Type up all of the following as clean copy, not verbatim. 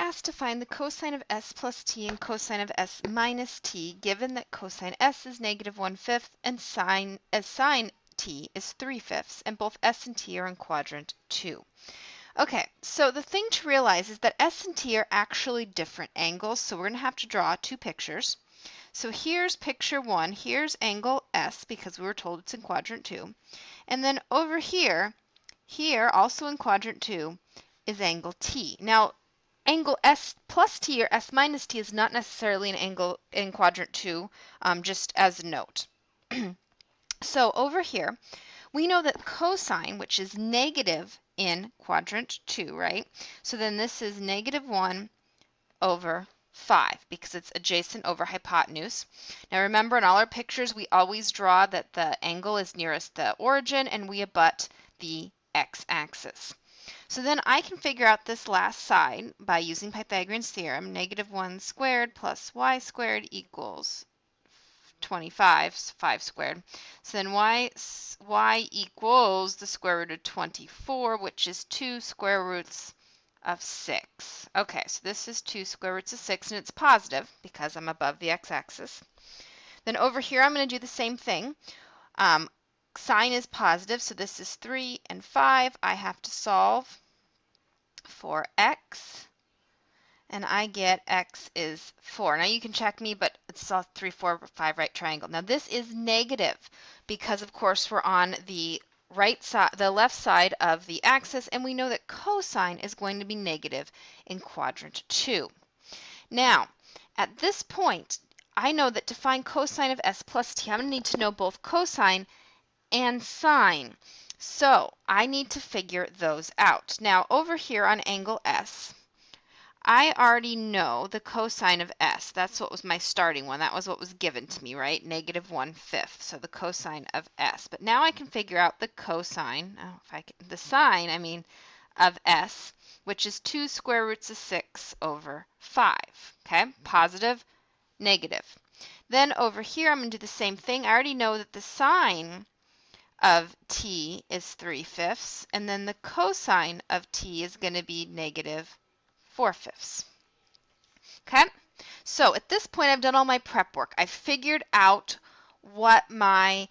asked to find the cosine of s plus t and cosine of s minus t, given that cosine s is negative 1/5 and sine t is 3/5, and both s and t are in quadrant 2. Okay, so the thing to realize is that s and t are actually different angles, so we're going to have to draw two pictures. So here's picture 1, here's angle s because we were told it's in quadrant 2. And then over here, also in quadrant 2, is angle t. Now, angle s plus t or s minus t is not necessarily an angle in quadrant 2, just as a note. So over here, we know that cosine, which is negative in quadrant 2, right? So then this is negative 1 over 5 because it's adjacent over hypotenuse. Now remember, in all our pictures, we always draw that the angle is nearest the origin and we abut the x-axis. So then I can figure out this last side by using Pythagorean's theorem. Negative 1 squared plus y squared equals 25, 5 squared. So then y equals the square root of 24, which is 2 square roots of 6. Okay, so this is 2 square roots of 6, and it's positive because I'm above the x-axis. Then over here, I'm going to do the same thing. Sine is positive, so this is 3 and 5. I have to solve for x, and I get x is 4. Now you can check me, but it's all 3, 4, 5 right triangle. Now this is negative because, of course, we're on the right side, the left side of the axis, and we know that cosine is going to be negative in quadrant 2. Now, at this point, I know that to find cosine of s plus t, I'm going to need to know both cosine and sine. So I need to figure those out. Now over here on angle S, I already know the cosine of S. That's what was my starting one. That was what was given to me, right? Negative 1/5. So the cosine of S. But now I can figure out the cosine, the sine, of S, which is 2 square roots of 6 over 5. Okay, positive, negative. Then over here, I'm going to do the same thing. I already know that the sine of t is 3/5, and then the cosine of t is going to be negative 4/5. Okay, so at this point I've done all my prep work. I've figured out what my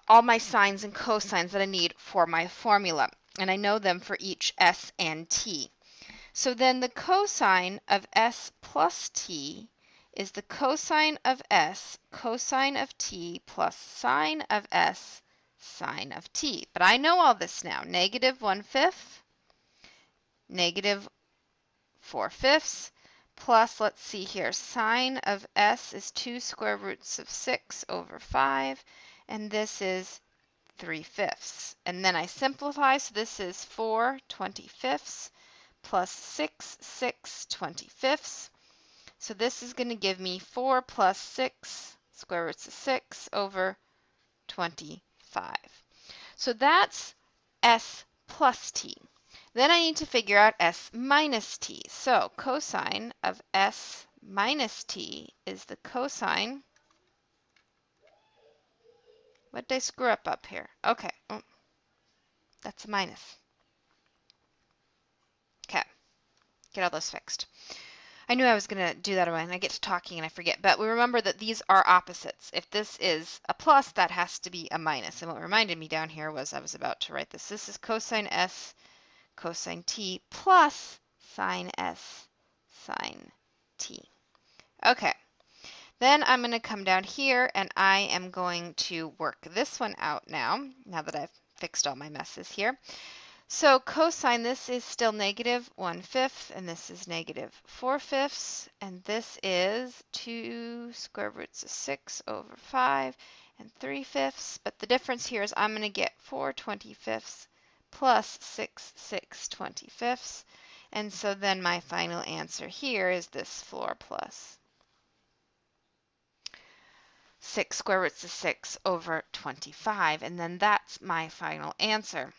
all my sines and cosines that I need for my formula, and I know them for each s and t. So then the cosine of s plus t is the cosine of s cosine of t plus sine of s sine of t. But I know all this now. Negative 1/5, negative 4/5, plus, let's see here, sine of s is 2 square roots of 6 over 5, and this is 3/5. And then I simplify, so this is 4/25 plus 6 25. So this is going to give me 4 plus 6 square roots of 6 over 25. So that's s plus t. Then I need to figure out s minus t. So cosine of s minus t is the cosine. What did I screw up here? Okay, that's a minus. Okay, get all those fixed. I knew I was going to do that when I get to talking and I forget, but we remember that these are opposites. If this is a plus, that has to be a minus. And what reminded me down here was I was about to write this. This is cosine s cosine t plus sine s sine t. Okay, then I'm going to come down here and I am going to work this one out now that I've fixed all my messes here. So cosine, this is still negative 1/5, and this is negative 4/5, and this is 2 square roots of 6 over 5 and 3/5. But the difference here is I'm going to get 4/25 plus 6 25, and so then my final answer here is this 4 plus 6 square roots of 6 over 25, and then that's my final answer.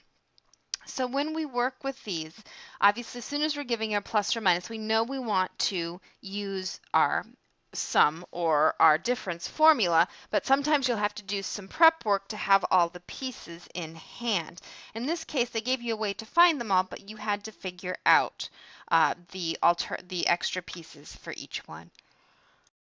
So when we work with these, obviously as soon as we're giving a plus or minus, we know we want to use our sum or our difference formula, but sometimes you'll have to do some prep work to have all the pieces in hand. In this case, they gave you a way to find them all, but you had to figure out the extra pieces for each one.